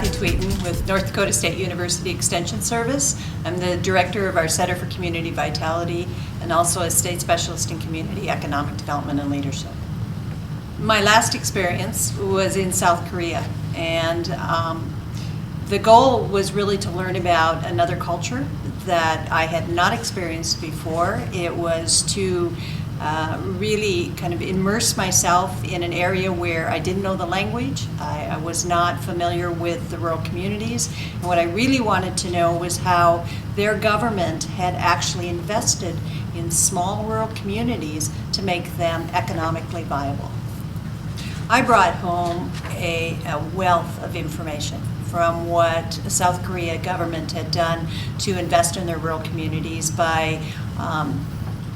Kathy Tweeten with North Dakota State University Extension Service. I'm the director of our Center for Community Vitality and also a state specialist in community economic development and leadership. My last experience was in South Korea, and the goal was really to learn about another culture that I had not experienced before. It was to really kind of immerse myself in an area where I didn't know the language. I was not familiar with the rural communities. And what I really wanted to know was how their government had actually invested in small rural communities to make them economically viable. I brought home a wealth of information from what the South Korea government had done to invest in their rural communities by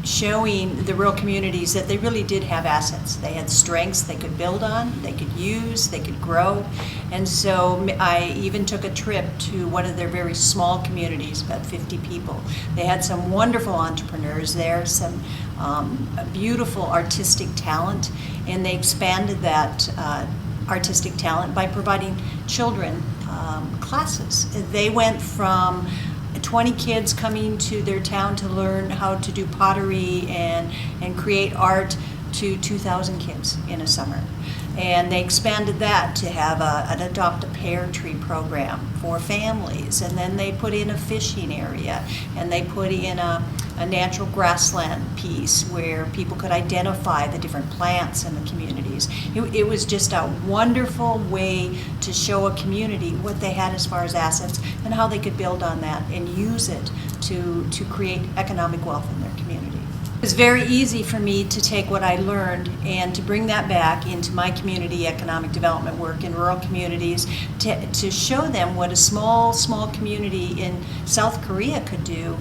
showing the rural communities that they really did have assets. They had strengths they could build on, they could use, they could grow. And so I even took a trip to one of their very small communities, about 50 people. They had some wonderful entrepreneurs there, some beautiful artistic talent, and they expanded that artistic talent by providing children classes. They went from 20 kids coming to their town to learn how to do pottery and create art to 2,000 kids in a summer. And they expanded that to have an adopt a pear tree program for families. And then they put in a fishing area, and they put in a natural grassland piece where people could identify the different plants in the communities. It was just a wonderful way to show a community what they had as far as assets and how they could build on that and use it to create economic wealth in their community. It was very easy for me to take what I learned and to bring that back into my community economic development work in rural communities to show them what a small community in South Korea could do.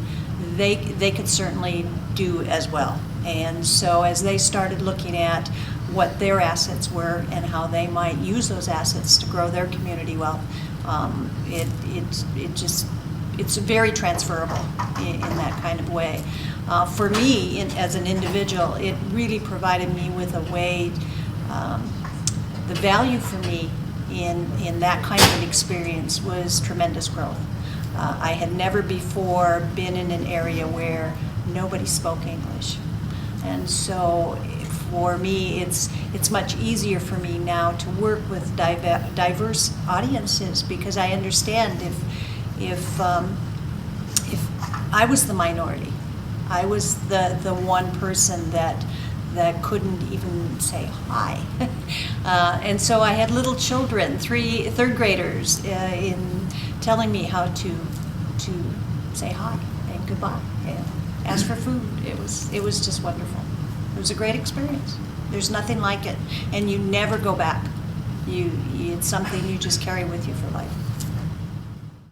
They could certainly do as well. And so as they started looking at what their assets were and how they might use those assets to grow their community wealth, it's very transferable in that kind of way. For me, as an individual, it really provided me with a way, the value for me in that kind of an experience was tremendous growth. I had never before been in an area where nobody spoke English. And so for me, it's much easier for me now to work with diverse audiences, because I understand if I was the minority, I was the one person that couldn't even say hi. And so I had little children, third graders, in telling me how to say hi and goodbye and ask for food. It was just wonderful. It was a great experience. There's nothing like it, and you never go back. It's something you just carry with you for life.